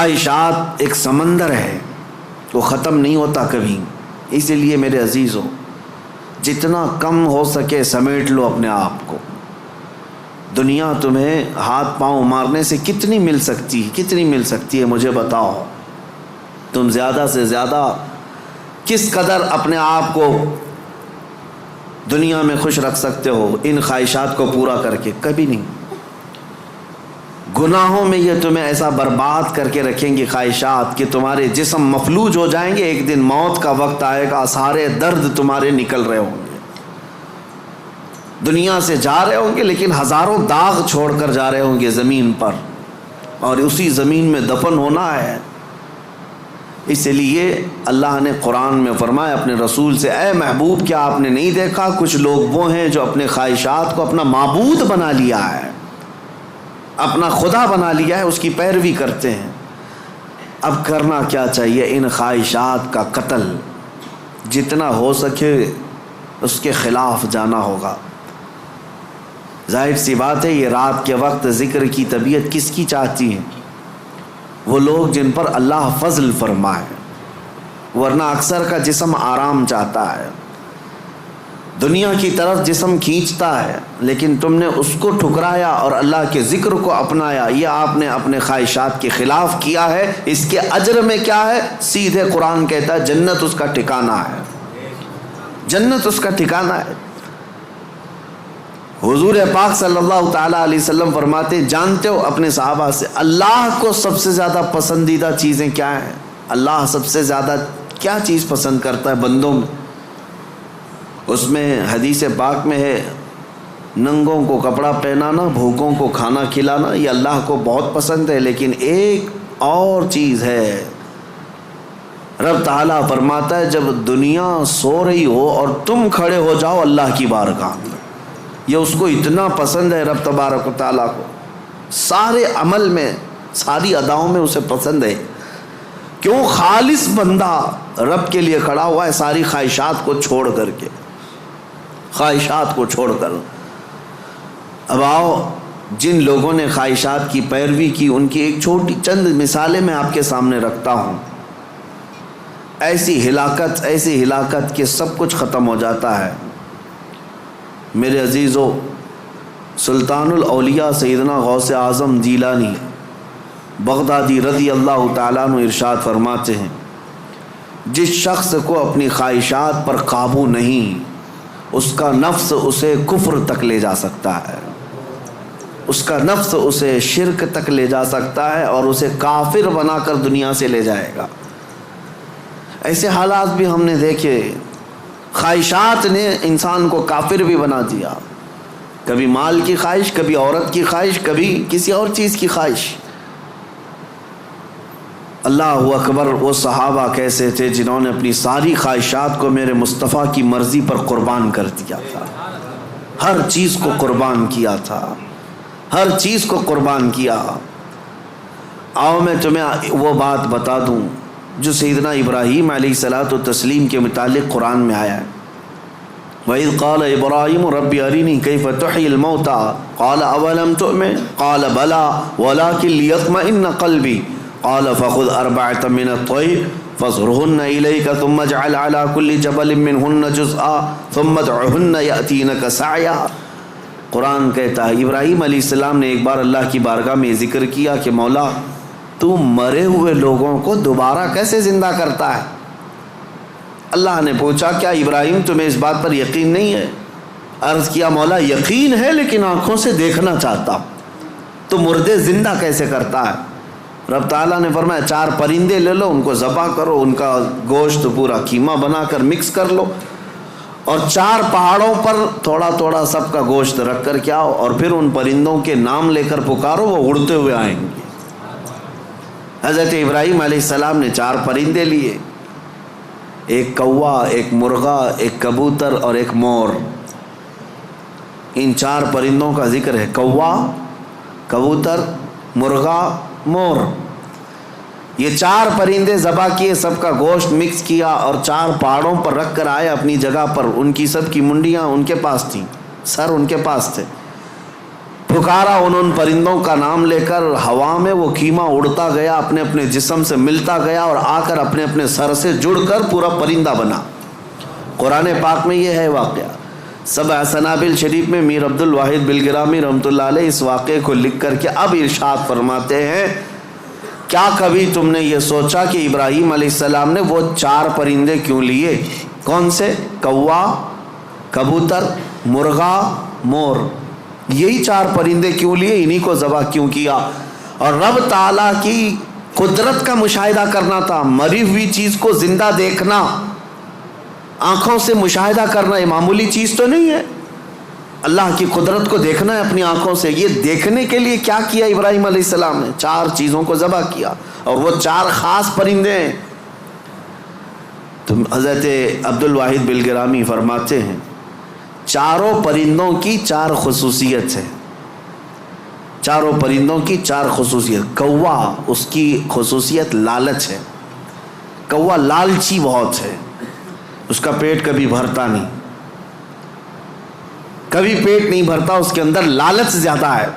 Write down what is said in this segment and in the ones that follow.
خواہشات ایک سمندر ہے، وہ ختم نہیں ہوتا کبھی. اسی لیے میرے عزیزو، جتنا کم ہو سکے سمیٹ لو اپنے آپ کو. دنیا تمہیں ہاتھ پاؤں مارنے سے کتنی مل سکتی ہے مجھے بتاؤ. تم زیادہ سے زیادہ کس قدر اپنے آپ کو دنیا میں خوش رکھ سکتے ہو ان خواہشات کو پورا کر کے؟ کبھی نہیں. گناہوں میں یہ تمہیں ایسا برباد کر کے رکھیں گی خواہشات کہ تمہارے جسم مفلوج ہو جائیں گے. ایک دن موت کا وقت آئے گا، سارے درد تمہارے نکل رہے ہوں گے. دنیا سے جا رہے ہوں گے لیکن ہزاروں داغ چھوڑ کر جا رہے ہوں گے زمین پر، اور اسی زمین میں دفن ہونا ہے. اس لیے اللہ نے قرآن میں فرمایا اپنے رسول سے، اے محبوب کیا آپ نے نہیں دیکھا کچھ لوگ وہ ہیں جو اپنے خواہشات کو اپنا معبود بنا لیا ہے، اپنا خدا بنا لیا ہے، اس کی پیروی کرتے ہیں. اب کرنا کیا چاہیے؟ ان خواہشات کا قتل جتنا ہو سکے اس کے خلاف جانا ہوگا. ظاہر سی بات ہے، یہ رات کے وقت ذکر کی طبیعت کس کی چاہتی ہے؟ وہ لوگ جن پر اللہ فضل فرمائے، ورنہ اکثر کا جسم آرام چاہتا ہے، دنیا کی طرف جسم کھینچتا ہے، لیکن تم نے اس کو ٹھکرایا اور اللہ کے ذکر کو اپنایا. یہ آپ نے اپنے خواہشات کے خلاف کیا ہے. اس کے اجر میں کیا ہے؟ سیدھے قرآن کہتا ہے جنت اس کا ٹھکانہ ہے، جنت اس کا ٹھکانہ ہے. حضور پاک صلی اللہ تعالیٰ علیہ وسلم فرماتے، جانتے ہو اپنے صحابہ سے اللہ کو سب سے زیادہ پسندیدہ چیزیں کیا ہیں؟ اللہ سب سے زیادہ کیا چیز پسند کرتا ہے بندوں میں؟ اس میں حدیث پاک میں ہے، ننگوں کو کپڑا پہنانا، بھوکوں کو کھانا کھلانا، یہ اللہ کو بہت پسند ہے. لیکن ایک اور چیز ہے، رب تعالیٰ فرماتا ہے جب دنیا سو رہی ہو اور تم کھڑے ہو جاؤ اللہ کی بارگاہ میں، یہ اس کو اتنا پسند ہے رب تبارک و تعالیٰ کو. سارے عمل میں، ساری اداؤں میں اسے پسند ہے. کیوں؟ خالص بندہ رب کے لیے کھڑا ہوا ہے، ساری خواہشات کو چھوڑ کر کے، خواہشات کو چھوڑ کر. اب آؤ، جن لوگوں نے خواہشات کی پیروی کی ان کی ایک چھوٹی چند مثالیں میں آپ کے سامنے رکھتا ہوں. ایسی ہلاکت کہ سب کچھ ختم ہو جاتا ہے. میرے عزیزو، سلطان الاولیاء سیدنا غوث اعظم جیلانی بغدادی رضی اللہ تعالیٰ عنہ ارشاد فرماتے ہیں، جس شخص کو اپنی خواہشات پر قابو نہیں، اس کا نفس اسے کفر تک لے جا سکتا ہے، اس کا نفس اسے شرک تک لے جا سکتا ہے اور اسے کافر بنا کر دنیا سے لے جائے گا. ایسے حالات بھی ہم نے دیکھے. خواہشات نے انسان کو کافر بھی بنا دیا. کبھی مال کی خواہش، کبھی عورت کی خواہش، کبھی کسی اور چیز کی خواہش. اللہ اکبر، وہ صحابہ کیسے تھے جنہوں نے اپنی ساری خواہشات کو میرے مصطفیٰ کی مرضی پر قربان کر دیا تھا. ہر چیز کو قربان کیا تھا، ہر چیز کو قربان کیا. آؤ میں تمہیں وہ بات بتا دوں جو سیدنا ابراہیم علیہ الصلاۃ والتسلیم کے متعلق قرآن میں آیا ہے. وَإِذْ قَالَ إِبْرَاهِيمُ رَبِّ أَرِنِي كَيْفَ تُحْيِي الْمَوْتَى قَالَ أَوَلَمْ تُؤْمِنْ قَالَ بَلَى وَلَكِنْ لِيَطْمَئِنَّ قَلْبِي قَالَ فَخُذْ أَرْبَعَةً مِنَ الطَّيْرِ فَاصْرُهُنَّ إِلَيْكَ ثُمَّ اجْعَلْ عَلَى كُلِّ جَبَلٍ مِّنْهُنَّ جُزْءًا ثُمَّ ادْعُهُنَّ يَأْتِينَكَ سَعْيًا. قرآن کہتا ہے ابراہیم علیہ السلام نے ایک بار اللہ کی بارگاہ میں ذکر کیا کہ مولا تو مرے ہوئے لوگوں کو دوبارہ کیسے زندہ کرتا ہے؟ اللہ نے پوچھا کیا ابراہیم تمہیں اس بات پر یقین نہیں ہے؟ عرض کیا مولا یقین ہے لیکن آنکھوں سے دیکھنا چاہتا ہوں. تو مردے زندہ کیسے کرتا ہے؟ رب تعالیٰ نے فرمایا 4 پرندے لے لو، ان کو ذبح کرو، ان کا گوشت پورا قیمہ بنا کر مکس کر لو، اور 4 پہاڑوں پر تھوڑا تھوڑا سب کا گوشت رکھ کر کے آؤ، اور پھر ان پرندوں کے نام لے کر پکارو، وہ اڑتے ہوئے آئیں گے. حضرت ابراہیم علیہ السلام نے 4 پرندے لیے، ایک کوا، ایک مرغا، ایک کبوتر اور ایک مور. ان 4 پرندوں کا ذکر ہے، کوا، کبوتر، مرغا، مور. یہ 4 پرندے ذبح کیے، سب کا گوشت مکس کیا اور 4 پہاڑوں پر رکھ کر آئے اپنی جگہ پر. ان کی سب کی منڈیاں ان کے پاس تھیں، سر ان کے پاس تھے. پکارا ان پرندوں کا نام لے کر، ہوا میں وہ خیمہ اڑتا گیا، اپنے اپنے جسم سے ملتا گیا اور آ کر اپنے اپنے سر سے جڑ کر پورا پرندہ بنا۔ قرآن پاک میں یہ ہے واقعہ۔ سبع سنابل شریف میں میر عبد الواحد بلگرامی رحمۃ اللہ علیہ اس واقعے کو لکھ کر کے اب ارشاد فرماتے ہیں، کیا کبھی تم نے یہ سوچا کہ ابراہیم علیہ السلام نے وہ 4 پرندے کیوں لیے؟ کون سے؟ کوا، کبوتر، مرغا، مور، یہی 4 پرندے کیوں لیے؟ انہی کو ذبح کیوں کیا؟ اور رب تعالیٰ کی قدرت کا مشاہدہ کرنا تھا۔ مری ہوئی چیز کو زندہ دیکھنا، آنکھوں سے مشاہدہ کرنا، یہ معمولی چیز تو نہیں ہے۔ اللہ کی قدرت کو دیکھنا ہے اپنی آنکھوں سے۔ یہ دیکھنے کے لیے کیا کیا ابراہیم علیہ السلام نے؟ 4 چیزوں کو ذبح کیا، اور وہ 4 خاص پرندے ہیں۔ تو حضرت عبد الواحد بلگرامی فرماتے ہیں، چاروں پرندوں کی 4 خصوصیت ہے، چاروں پرندوں کی 4 خصوصیت۔ کوا، اس کی خصوصیت لالچ ہے۔ کوا لالچی بہت ہے، اس کا پیٹ کبھی بھرتا نہیں، کبھی پیٹ نہیں بھرتا، اس کے اندر لالچ زیادہ ہے۔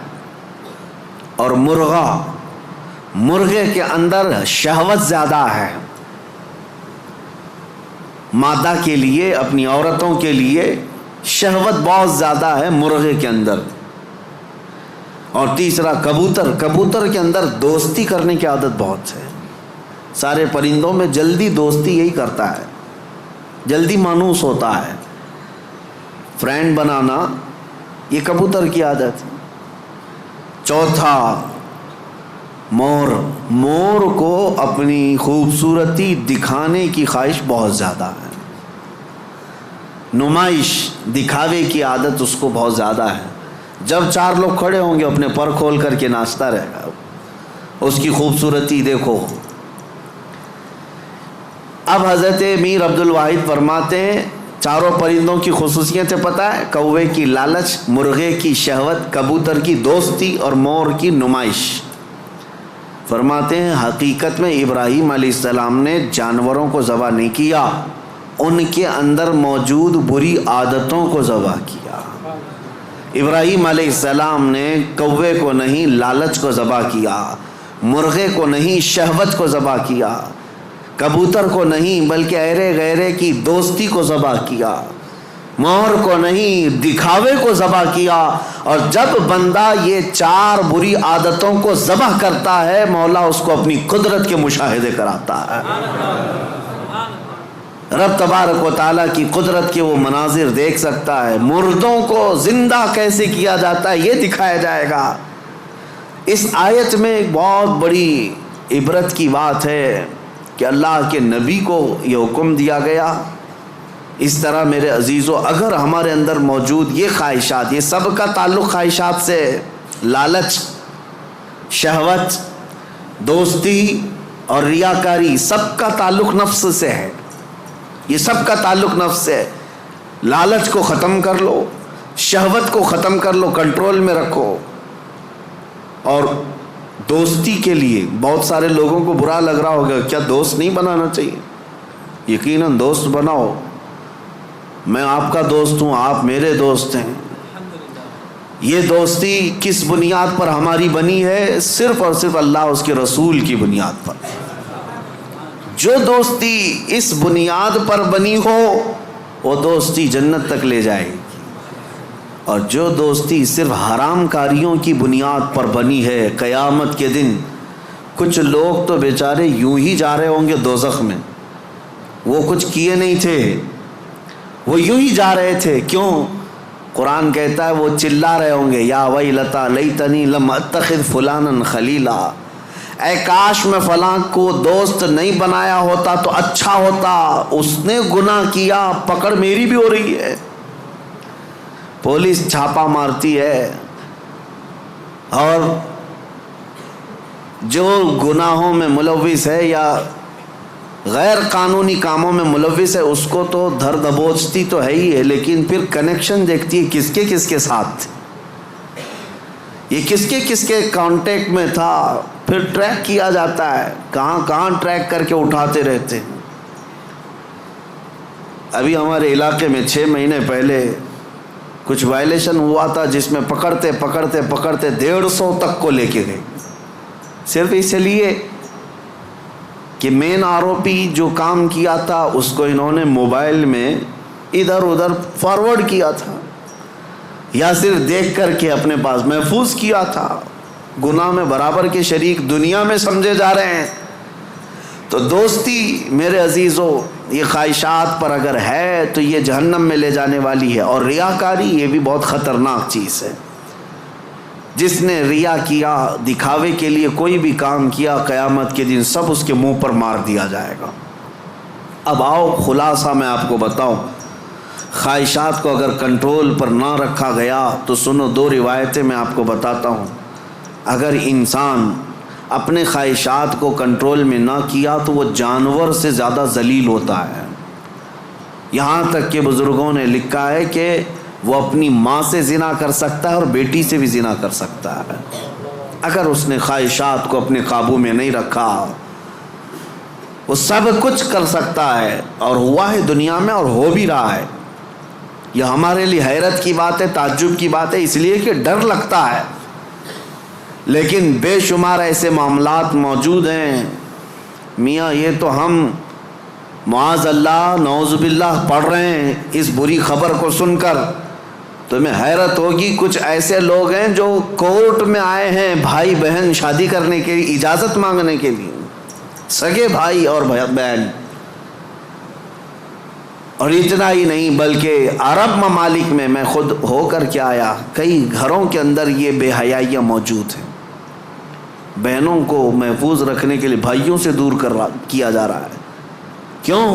اور مرغا، مرغے کے اندر شہوت زیادہ ہے، مادہ کے لیے، اپنی عورتوں کے لیے شہوت بہت زیادہ ہے مرغے کے اندر۔ اور تیسرا کبوتر، کبوتر کے اندر دوستی کرنے کی عادت بہت ہے۔ سارے پرندوں میں جلدی دوستی یہی کرتا ہے، جلدی مانوس ہوتا ہے، فرینڈ بنانا، یہ کبوتر کی عادت ہے۔ چوتھا مور، مور کو اپنی خوبصورتی دکھانے کی خواہش بہت زیادہ ہے، نمائش، دکھاوے کی عادت اس کو بہت زیادہ ہے۔ جب 4 لوگ کھڑے ہوں گے اپنے پر کھول کر کے ناچتا رہے گا، اس کی خوبصورتی دیکھو۔ اب حضرت میر عبد الواحد فرماتے ہیں، چاروں پرندوں کی خصوصیتیں پتہ ہے؟ کوے کی لالچ، مرغے کی شہوت، کبوتر کی دوستی اور مور کی نمائش۔ فرماتے ہیں حقیقت میں ابراہیم علیہ السلام نے جانوروں کو ذبح نہیں کیا، ان کے اندر موجود بری عادتوں کو ذبح کیا۔ ابراہیم علیہ السلام نے کوے کو نہیں لالچ کو ذبح کیا، مرغے کو نہیں شہوت کو ذبح کیا، کبوتر کو نہیں بلکہ ایرے غیرے کی دوستی کو ذبح کیا، مور کو نہیں دکھاوے کو ذبح کیا۔ اور جب بندہ یہ 4 بری عادتوں کو ذبح کرتا ہے، مولا اس کو اپنی قدرت کے مشاہدے کراتا ہے۔ رب تبارک و تعالیٰ کی قدرت کے وہ مناظر دیکھ سکتا ہے، مردوں کو زندہ کیسے کیا جاتا ہے یہ دکھایا جائے گا۔ اس آیت میں ایک بہت بڑی عبرت کی بات ہے کہ اللہ کے نبی کو یہ حکم دیا گیا۔ اس طرح میرے عزیزو، اگر ہمارے اندر موجود یہ خواہشات، یہ سب کا تعلق خواہشات سے، لالچ، شہوت، دوستی اور ریاکاری، سب کا تعلق نفس سے ہے، یہ سب کا تعلق نفس سے ہے۔ لالچ کو ختم کر لو، شہوت کو ختم کر لو، کنٹرول میں رکھو۔ اور دوستی کے لیے بہت سارے لوگوں کو برا لگ رہا ہوگا، کیا دوست نہیں بنانا چاہیے؟ یقیناً دوست بناؤ، میں آپ کا دوست ہوں، آپ میرے دوست ہیں۔ یہ دوستی کس بنیاد پر ہماری بنی ہے؟ صرف اور صرف اللہ اس کے رسول کی بنیاد پر۔ جو دوستی اس بنیاد پر بنی ہو وہ دوستی جنت تک لے جائے گی، اور جو دوستی صرف حرام کاریوں کی بنیاد پر بنی ہے، قیامت کے دن کچھ لوگ تو بیچارے یوں ہی جا رہے ہوں گے دوزخ میں، وہ کچھ کیے نہیں تھے، وہ یوں ہی جا رہے تھے۔ کیوں؟ قرآن کہتا ہے وہ چلا رہے ہوں گے، یا ویلتا لیتنی لم اتخذ فلانا خلیلا، اے کاش میں فلاں کو دوست نہیں بنایا ہوتا تو اچھا ہوتا، اس نے گناہ کیا، پکڑ میری بھی ہو رہی ہے، پولیس چھاپا مارتی ہے، اور جو گناہوں میں ملوث ہے یا غیر قانونی کاموں میں ملوث ہے اس کو تو دھر دبوچتی تو ہے ہی ہے، لیکن پھر کنیکشن دیکھتی ہے کس کے ساتھ، یہ کس کے کانٹیکٹ میں تھا، پھر ٹریک کیا جاتا ہے، کہاں ٹریک کر کے اٹھاتے رہتے ہیں۔ ابھی ہمارے علاقے میں 6 مہینے پہلے کچھ وائلیشن ہوا تھا جس میں پکڑتے 150 تک کو لے کے گئے، صرف اس لیے کہ مین آروپی جو کام کیا تھا اس کو انہوں نے موبائل میں ادھر ادھر فارورڈ کیا تھا، یا صرف دیکھ کر کے اپنے پاس محفوظ کیا تھا۔ گناہ میں برابر کے شریک دنیا میں سمجھے جا رہے ہیں۔ تو دوستی میرے عزیزو، یہ خواہشات پر اگر ہے تو یہ جہنم میں لے جانے والی ہے، اور ریاکاری یہ بھی بہت خطرناک چیز ہے۔ جس نے ریا کیا، دکھاوے کے لیے کوئی بھی کام کیا، قیامت کے دن سب اس کے منہ پر مار دیا جائے گا۔ اب آؤ خلاصہ میں آپ کو بتاؤں، خواہشات کو اگر کنٹرول پر نہ رکھا گیا تو سنو، 2 روایتیں میں آپ کو بتاتا ہوں۔ اگر انسان اپنے خواہشات کو کنٹرول میں نہ کیا تو وہ جانور سے زیادہ ذلیل ہوتا ہے۔ یہاں تک کہ بزرگوں نے لکھا ہے کہ وہ اپنی ماں سے زنا کر سکتا ہے اور بیٹی سے بھی زنا کر سکتا ہے اگر اس نے خواہشات کو اپنے قابو میں نہیں رکھا۔ وہ سب کچھ کر سکتا ہے، اور ہوا ہے دنیا میں اور ہو بھی رہا ہے۔ یہ ہمارے لیے حیرت کی بات ہے، تعجب کی بات ہے، اس لیے کہ ڈر لگتا ہے، لیکن بے شمار ایسے معاملات موجود ہیں میاں، یہ تو ہم معاذ اللہ نعوذ باللہ پڑھ رہے ہیں اس بری خبر کو سن کر، تمہیں حیرت ہوگی۔ کچھ ایسے لوگ ہیں جو کورٹ میں آئے ہیں بھائی بہن شادی کرنے کے لیے، اجازت مانگنے کے لیے، سگے بھائی اور بہن۔ اور اتنا ہی نہیں بلکہ عرب ممالک میں خود ہو کر کے آیا، کئی گھروں کے اندر یہ بے حیائیاں موجود ہیں۔ بہنوں کو محفوظ رکھنے کے لیے بھائیوں سے دور کیا جا رہا ہے۔ کیوں؟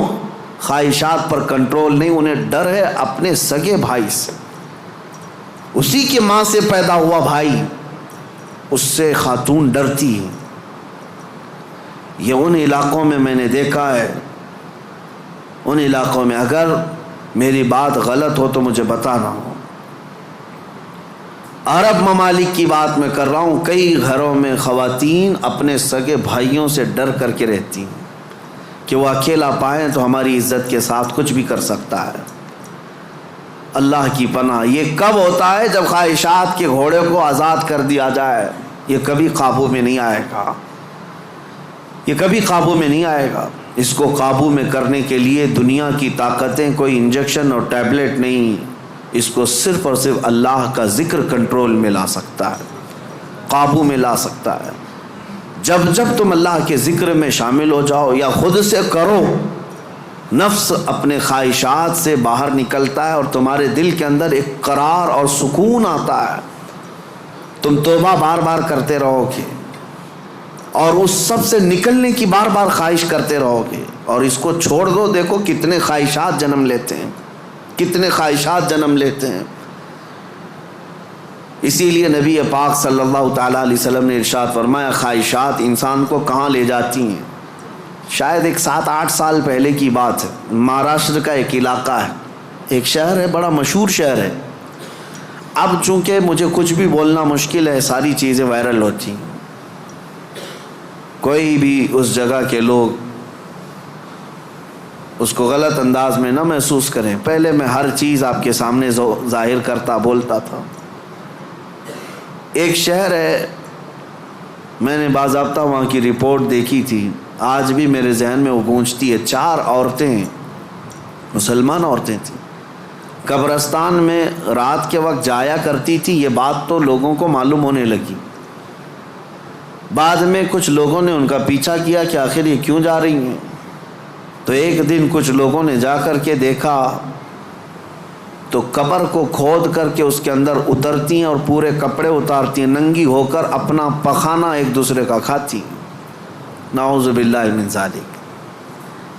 خواہشات پر کنٹرول نہیں، انہیں ڈر ہے اپنے سگے بھائی سے، اسی کے ماں سے پیدا ہوا بھائی، اس سے خاتون ڈرتی ہے۔ یہ ان علاقوں میں نے دیکھا ہے، ان علاقوں میں، اگر میری بات غلط ہو تو مجھے بتانا ہو۔ عرب ممالک کی بات میں کر رہا ہوں، کئی گھروں میں خواتین اپنے سگے بھائیوں سے ڈر کر کے رہتی ہیں کہ وہ اکیلا پائیں تو ہماری عزت کے ساتھ کچھ بھی کر سکتا ہے۔ اللہ کی پناہ، یہ کب ہوتا ہے؟ جب خواہشات کے گھوڑے کو آزاد کر دیا جائے۔ یہ کبھی قابو میں نہیں آئے گا، یہ کبھی قابو میں نہیں آئے گا۔ اس کو قابو میں کرنے کے لیے دنیا کی طاقتیں، کوئی انجیکشن اور ٹیبلٹ نہیں، اس کو صرف اور صرف اللہ کا ذکر کنٹرول میں لا سکتا ہے، قابو میں لا سکتا ہے۔ جب تم اللہ کے ذکر میں شامل ہو جاؤ یا خود سے کرو، نفس اپنے خواہشات سے باہر نکلتا ہے اور تمہارے دل کے اندر ایک قرار اور سکون آتا ہے۔ تم توبہ بار بار کرتے رہو گے اور اس سب سے نکلنے کی بار بار خواہش کرتے رہو گے، اور اس کو چھوڑ دو، دیکھو کتنے خواہشات جنم لیتے ہیں، کتنے خواہشات جنم لیتے ہیں۔ اسی لیے نبی پاک صلی اللہ تعالیٰ علیہ وسلم نے ارشاد فرمایا، خواہشات انسان کو کہاں لے جاتی ہیں۔ شاید ایک 7-8 سال پہلے کی بات ہے، مہاراشٹر کا ایک علاقہ ہے، ایک شہر ہے، بڑا مشہور شہر ہے۔ اب چونکہ مجھے کچھ بھی بولنا مشکل ہے، ساری چیزیں وائرل ہوتی ہیں، کوئی بھی اس جگہ کے لوگ اس کو غلط انداز میں نہ محسوس کریں۔ پہلے میں ہر چیز آپ کے سامنے ظاہر کرتا بولتا تھا۔ ایک شہر ہے، میں نے باضابطہ وہاں کی رپورٹ دیکھی تھی، آج بھی میرے ذہن میں وہ گونجتی ہے۔ 4 عورتیں، مسلمان عورتیں تھیں، قبرستان میں رات کے وقت جایا کرتی تھی۔ یہ بات تو لوگوں کو معلوم ہونے لگی، بعد میں کچھ لوگوں نے ان کا پیچھا کیا کہ آخر یہ کیوں جا رہی ہیں۔ تو ایک دن کچھ لوگوں نے جا کر کے دیکھا تو قبر کو کھود کر کے اس کے اندر اترتی ہیں اور پورے کپڑے اتارتی ہیں، ننگی ہو کر اپنا پخانہ ایک دوسرے کا کھاتی ہیں۔ نعوذ باللہ من ذالک۔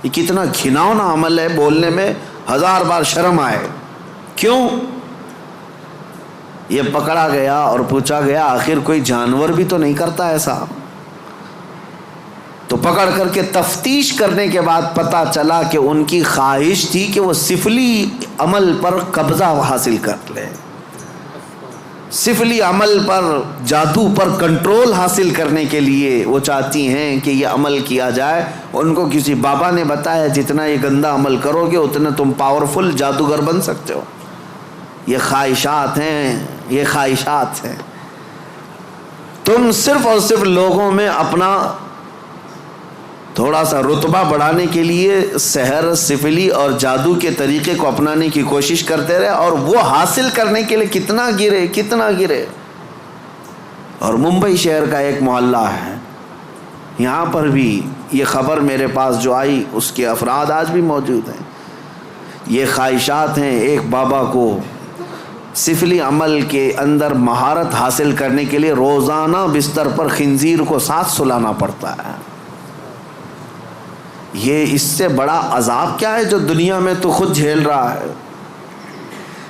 یہ کتنا گھناؤنا عمل ہے، بولنے میں 1000 بار شرم آئے۔ کیوں؟ یہ پکڑا گیا اور پوچھا گیا آخر کوئی جانور بھی تو نہیں کرتا ایسا؟ تو پکڑ کر کے تفتیش کرنے کے بعد پتہ چلا کہ ان کی خواہش تھی کہ وہ سفلی عمل پر قبضہ حاصل کر لے، سفلی عمل پر، جادو پر کنٹرول حاصل کرنے کے لیے وہ چاہتی ہیں کہ یہ عمل کیا جائے۔ ان کو کسی بابا نے بتایا جتنا یہ گندا عمل کرو گے اتنا تم پاورفل جادوگر بن سکتے ہو۔ یہ خواہشات ہیں، یہ خواہشات ہیں۔ تم صرف اور صرف لوگوں میں اپنا تھوڑا سا رتبہ بڑھانے کے لیے سحر، سفلی اور جادو کے طریقے کو اپنانے کی کوشش کرتے رہے، اور وہ حاصل کرنے کے لیے کتنا گرے۔ اور ممبئی شہر کا ایک محلہ ہے، یہاں پر بھی یہ خبر میرے پاس جو آئی، اس کے افراد آج بھی موجود ہیں۔ یہ خواہشات ہیں۔ ایک بابا کو سفلی عمل کے اندر مہارت حاصل کرنے کے لیے روزانہ بستر پر خنزیر کو ساتھ سلانا پڑتا ہے۔ یہ اس سے بڑا عذاب کیا ہے جو دنیا میں تو خود جھیل رہا ہے؟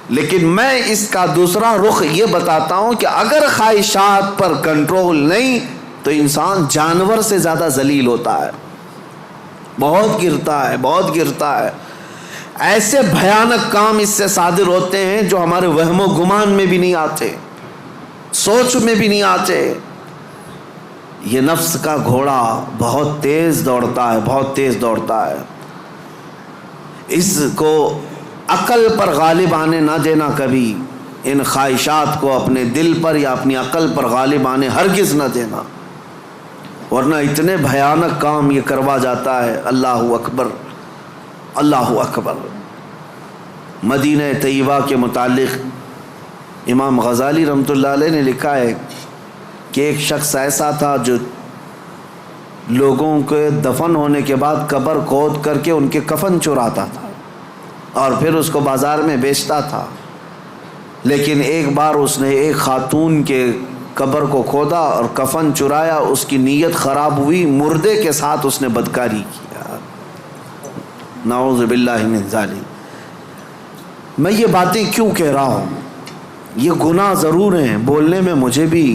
لیکن میں اس کا دوسرا رخ یہ بتاتا ہوں کہ اگر خواہشات پر کنٹرول نہیں تو انسان جانور سے زیادہ ذلیل ہوتا ہے، بہت گرتا ہے۔ ایسے بھیانک کام اس سے صادر ہوتے ہیں جو ہمارے وہم و گمان میں بھی نہیں آتے، سوچ میں بھی نہیں آتے۔ یہ نفس کا گھوڑا بہت تیز دوڑتا ہے۔ اس کو عقل پر غالب آنے نہ دینا کبھی، ان خواہشات کو اپنے دل پر یا اپنی عقل پر غالب آنے ہرگز نہ دینا، ورنہ اتنے بھیانک کام یہ کروا جاتا ہے۔ اللہ اکبر، اللہ اکبر۔ مدینہ طیبہ کے متعلق امام غزالی رحمۃ اللہ علیہ نے لکھا ہے کہ ایک شخص ایسا تھا جو لوگوں کے دفن ہونے کے بعد قبر کھود کر کے ان کے کفن چراتا تھا اور پھر اس کو بازار میں بیچتا تھا۔ لیکن ایک بار اس نے ایک خاتون کے قبر کو کھودا اور کفن چرایا، اس کی نیت خراب ہوئی، مردے کے ساتھ اس نے بدکاری کیا، نعوذ باللہ من ذالک۔ میں یہ باتیں کیوں کہہ رہا ہوں؟ یہ گناہ ضرور ہیں، بولنے میں مجھے بھی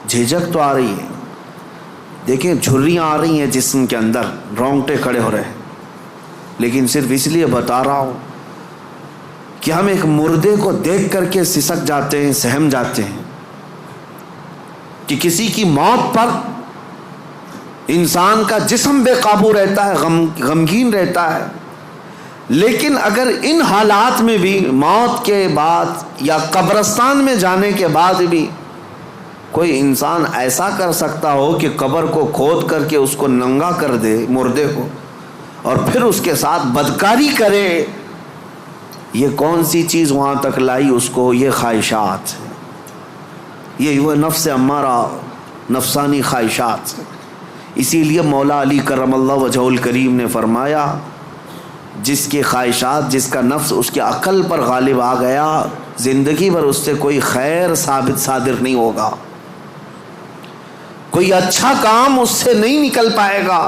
جھجک تو آ رہی ہے۔ دیکھیں جھریاں آ رہی ہیں جسم کے اندر، رونگٹے کھڑے ہو رہے ہیں، لیکن صرف اس لیے بتا رہا ہوں کہ ہم ایک مردے کو دیکھ کر کے سسک جاتے ہیں، سہم جاتے ہیں کہ کسی کی موت پر انسان کا جسم بے قابو رہتا ہے، غمگین رہتا ہے۔ لیکن اگر ان حالات میں بھی موت کے بعد یا قبرستان میں جانے کے بعد بھی کوئی انسان ایسا کر سکتا ہو کہ قبر کو کھود کر کے اس کو ننگا کر دے مردے کو اور پھر اس کے ساتھ بدکاری کرے، یہ کون سی چیز وہاں تک لائی اس کو؟ یہ خواہشات، یہ وہ نفس امارہ، نفسانی خواہشات۔ اسی لیے مولا علی کرم اللہ وجہہ الکریم نے فرمایا جس کی خواہشات، جس کا نفس اس کی عقل پر غالب آ گیا، زندگی بھر اس سے کوئی خیر صادر نہیں ہوگا، کوئی اچھا کام اس سے نہیں نکل پائے گا۔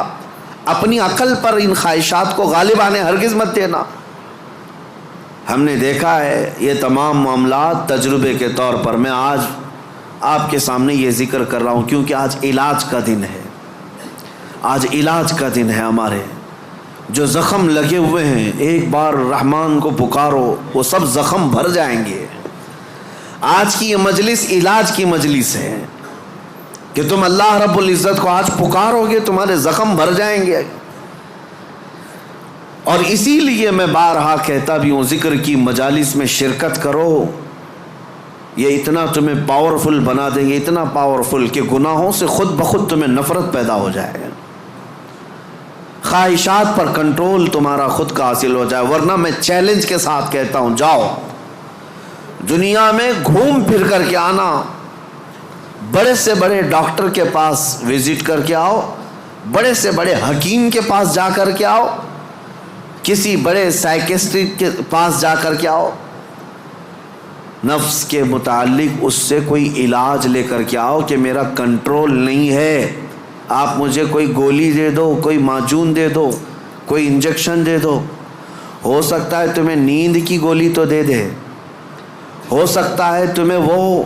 اپنی عقل پر ان خواہشات کو غالب آنے ہرگز مت دینا۔ ہم نے دیکھا ہے یہ تمام معاملات تجربے کے طور پر۔ میں آج آپ کے سامنے یہ ذکر کر رہا ہوں کیونکہ آج علاج کا دن ہے، آج علاج کا دن ہے۔ ہمارے جو زخم لگے ہوئے ہیں، ایک بار رحمان کو پکارو، وہ سب زخم بھر جائیں گے۔ آج کی یہ مجلس علاج کی مجلس ہے کہ تم اللہ رب العزت کو آج پکارو گے، تمہارے زخم بھر جائیں گے۔ اور اسی لیے میں بارہا کہتا بھی ہوں، ذکر کی مجالس میں شرکت کرو، یہ اتنا تمہیں پاورفل بنا دیں گے، اتنا پاورفل کہ گناہوں سے خود بخود تمہیں نفرت پیدا ہو جائے گا، خواہشات پر کنٹرول تمہارا خود کا حاصل ہو جائے۔ ورنہ میں چیلنج کے ساتھ کہتا ہوں، جاؤ دنیا میں گھوم پھر کر کے آنا، بڑے سے بڑے ڈاکٹر کے پاس وزٹ کر کے آؤ، بڑے سے بڑے حکیم کے پاس جا کر کے آؤ، کسی بڑے سائیکسٹرسٹ کے پاس جا کر کے آؤ، نفس کے متعلق اس سے کوئی علاج لے کر کے آؤ کہ میرا کنٹرول نہیں ہے۔ آپ مجھے کوئی گولی دے دو، کوئی معجون دے دو، کوئی انجیکشن دے دو، ہو سکتا ہے تمہیں نیند کی گولی تو دے دے، ہو سکتا ہے تمہیں وہ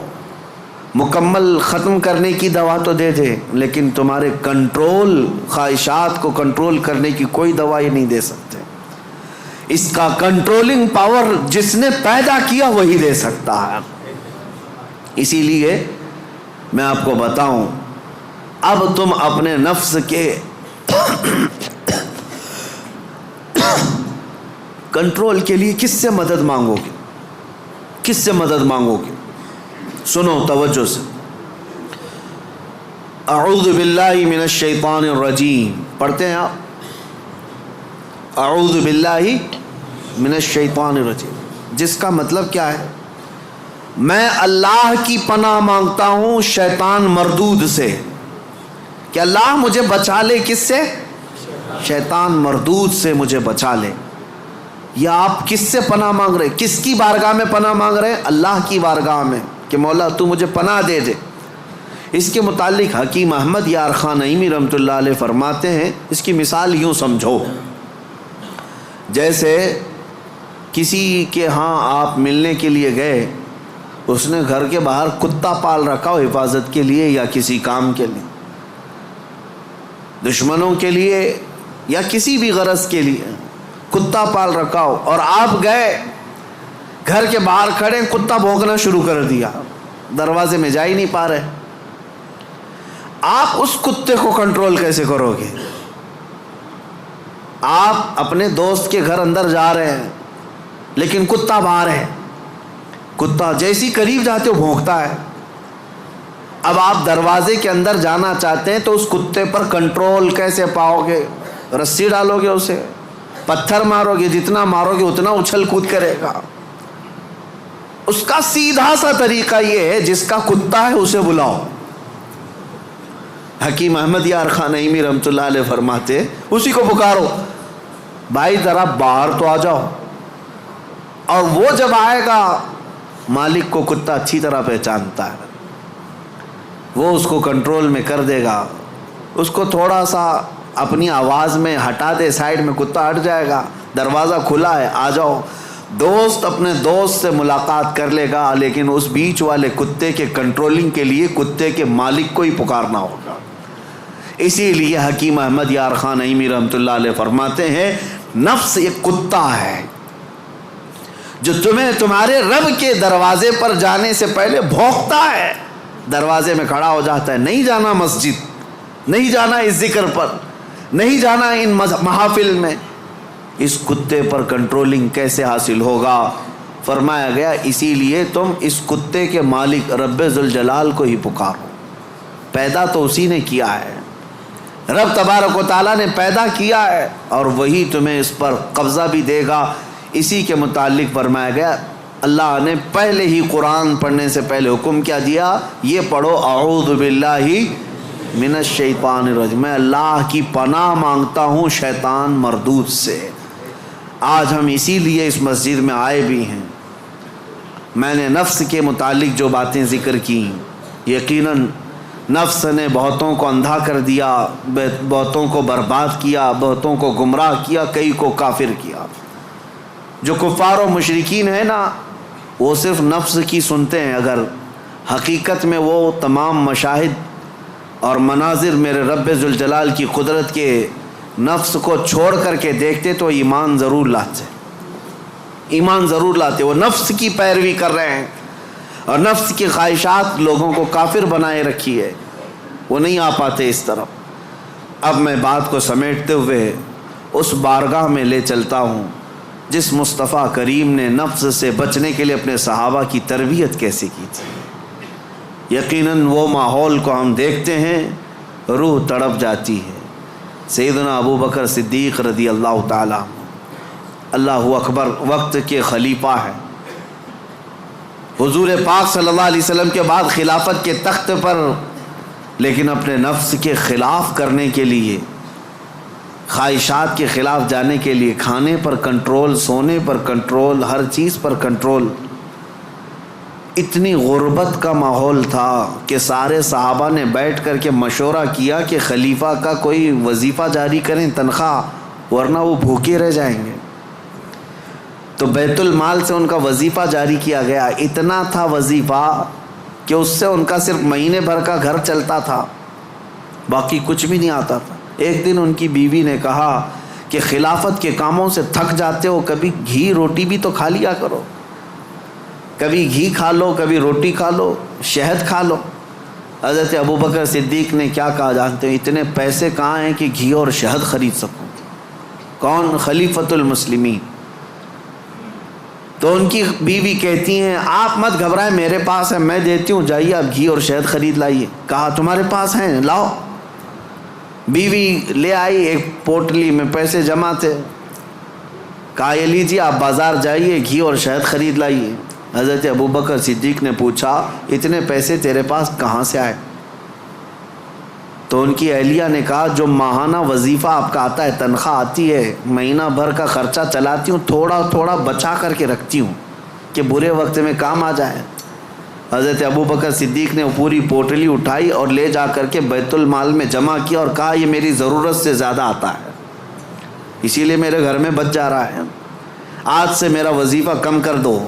مکمل ختم کرنے کی دوا تو دے دے، لیکن تمہارے کنٹرول، خواہشات کو کنٹرول کرنے کی کوئی دوا یہ نہیں دے سکتے۔ اس کا کنٹرولنگ پاور جس نے پیدا کیا وہی دے سکتا ہے۔ اسی لیے میں آپ کو بتاؤں، اب تم اپنے نفس کے کنٹرول کے لیے کس سے مدد مانگو گے؟ کس سے مدد مانگو گے؟ سنو توجہ سے، اعوذ باللہ من الشیطان الرجیم پڑھتے ہیں آپ، اعوذ باللہ من الشیطان الرجیم، جس کا مطلب کیا ہے؟ میں اللہ کی پناہ مانگتا ہوں شیطان مردود سے، کہ اللہ مجھے بچا لے، کس سے؟ شیطان مردود سے مجھے بچا لے۔ یا آپ کس سے پناہ مانگ رہے؟ کس کی بارگاہ میں پناہ مانگ رہے ہیں؟ اللہ کی بارگاہ میں، کہ مولا تو مجھے پناہ دے دے۔ اس کے متعلق حکیم احمد یار خان نعیمی رحمۃ اللہ علیہ فرماتے ہیں، اس کی مثال یوں سمجھو، جیسے کسی کے ہاں آپ ملنے کے لیے گئے، اس نے گھر کے باہر کتا پال رکھا ہو حفاظت کے لیے یا کسی کام کے لیے، دشمنوں کے لیے یا کسی بھی غرض کے لیے کتا پال رکھا ہو، اور آپ گئے گھر کے باہر کھڑے، کتا بھونکنا شروع کر دیا، دروازے میں جا ہی نہیں پا رہے، آپ اس کتے کو کنٹرول کیسے کرو گے؟ آپ اپنے دوست کے گھر اندر جا رہے ہیں لیکن کتا باہر ہے، کتا جیسی قریب جاتے ہو بھونکتا ہے۔ اب آپ دروازے کے اندر جانا چاہتے ہیں تو اس کتے پر کنٹرول کیسے پاؤ گے؟ رسی ڈالو گے اسے، پتھر مارو گے، جتنا مارو گے اتنا اچھل کود کرے گا۔ اس کا سیدھا سا طریقہ یہ ہے، جس کا کتا ہے اسے بلاؤ۔ حکیم احمد یار خان نعیمی رحمۃ اللہ علیہ فرماتے اسی کو پکارو، بھائی ذرا باہر تو آ جاؤ، اور وہ جب آئے گا، مالک کو کتا اچھی طرح پہچانتا ہے، وہ اس کو کنٹرول میں کر دے گا، اس کو تھوڑا سا اپنی آواز میں ہٹا دے، سائڈ میں کتا ہٹ جائے گا، دروازہ کھلا ہے، آ جاؤ۔ دوست اپنے دوست سے ملاقات کر لے گا، لیکن اس بیچ والے کتے کے کنٹرولنگ کے لیے کتے کے مالک کو ہی پکارنا ہوگا۔ اسی لیے حکیم احمد یار خان نعیمی رحمۃ اللہ علیہ فرماتے ہیں، نفس ایک کتا ہے جو تمہیں تمہارے رب کے دروازے پر جانے سے پہلے بھونکتا ہے، دروازے میں کھڑا ہو جاتا ہے، نہیں جانا مسجد، نہیں جانا اس ذکر پر، نہیں جانا ان محافل میں۔ اس کتے پر کنٹرولنگ کیسے حاصل ہوگا؟ فرمایا گیا اسی لیے تم اس کتے کے مالک رب ذوالجلال کو ہی پکارو، پیدا تو اسی نے کیا ہے، رب تبارک و تعالیٰ نے پیدا کیا ہے، اور وہی تمہیں اس پر قبضہ بھی دے گا۔ اسی کے متعلق فرمایا گیا، اللہ نے پہلے ہی قرآن پڑھنے سے پہلے حکم کیا دیا، یہ پڑھو اعوذ باللہ من الشیطان الرجیم، میں اللہ کی پناہ مانگتا ہوں شیطان مردود سے۔ آج ہم اسی لیے اس مسجد میں آئے بھی ہیں۔ میں نے نفس کے متعلق جو باتیں ذکر کی، یقیناً نفس نے بہتوں کو اندھا کر دیا، بہتوں کو برباد کیا، بہتوں کو گمراہ کیا، کئی کو کافر کیا۔ جو کفار و مشرکین ہیں نا، وہ صرف نفس کی سنتے ہیں، اگر حقیقت میں وہ تمام مشاہد اور مناظر میرے رب ذوالجلال کی قدرت کے نفس کو چھوڑ کر کے دیکھتے تو ایمان ضرور لاتے، ایمان ضرور لاتے۔ وہ نفس کی پیروی کر رہے ہیں، اور نفس کی خواہشات لوگوں کو کافر بنائے رکھی ہے، وہ نہیں آ پاتے اس طرف۔ اب میں بات کو سمیٹتے ہوئے اس بارگاہ میں لے چلتا ہوں جس مصطفیٰ کریم نے نفس سے بچنے کے لیے اپنے صحابہ کی تربیت کیسے کی تھی۔ یقیناً وہ ماحول کو ہم دیکھتے ہیں، روح تڑپ جاتی ہے۔ سیدنا ابو بکر صدیق رضی اللہ تعالیٰ، اللہ اکبر، وقت کے خلیفہ ہیں، حضور پاک صلی اللہ علیہ وسلم کے بعد خلافت کے تخت پر، لیکن اپنے نفس کے خلاف کرنے کے لیے، خواہشات کے خلاف جانے کے لیے، کھانے پر کنٹرول، سونے پر کنٹرول، ہر چیز پر کنٹرول۔ اتنی غربت کا ماحول تھا کہ سارے صحابہ نے بیٹھ کر کے مشورہ کیا کہ خلیفہ کا کوئی وظیفہ جاری کریں، تنخواہ، ورنہ وہ بھوکے رہ جائیں گے۔ تو بیت المال سے ان کا وظیفہ جاری کیا گیا۔ اتنا تھا وظیفہ کہ اس سے ان کا صرف مہینے بھر کا گھر چلتا تھا، باقی کچھ بھی نہیں آتا تھا۔ ایک دن ان کی بیوی نے کہا کہ خلافت کے کاموں سے تھک جاتے ہو، کبھی گھی روٹی بھی تو کھا لیا کرو، کبھی گھی کھا لو، کبھی روٹی کھا لو، شہد کھا لو۔ حضرت ابوبکر صدیق نے کیا کہا جانتے ہیں؟ اتنے پیسے کہاں ہیں کہ گھی اور شہد خرید سکوں؟ کون؟ خلیفۃ المسلمین۔ تو ان کی بیوی کہتی ہیں آپ مت گھبرائیں، میرے پاس ہے، میں دیتی ہوں، جائیے آپ گھی اور شہد خرید لائیے۔ کہا تمہارے پاس ہیں، لاؤ۔ بیوی لے آئی، ایک پوٹلی میں پیسے جمع تھے، کہا یہ لیجیے آپ بازار جائیے، گھی اور شہد خرید لائیے۔ حضرت ابوبکر صدیق نے پوچھا اتنے پیسے تیرے پاس کہاں سے آئے؟ تو ان کی اہلیہ نے کہا جو ماہانہ وظیفہ آپ کا آتا ہے، تنخواہ آتی ہے، مہینہ بھر کا خرچہ چلاتی ہوں، تھوڑا تھوڑا بچا کر کے رکھتی ہوں کہ برے وقت میں کام آ جائے۔ حضرت ابوبکر صدیق نے پوری پوٹلی اٹھائی اور لے جا کر کے بیت المال میں جمع کیا اور کہا یہ میری ضرورت سے زیادہ آتا ہے، اسی لیے میرے گھر میں بچ جا رہا ہے، آج سے میرا وظیفہ کم کر دو۔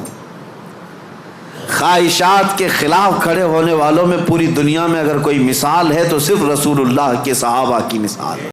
خواہشات کے خلاف کھڑے ہونے والوں میں پوری دنیا میں اگر کوئی مثال ہے تو صرف رسول اللہ کے صحابہ کی مثال ہے۔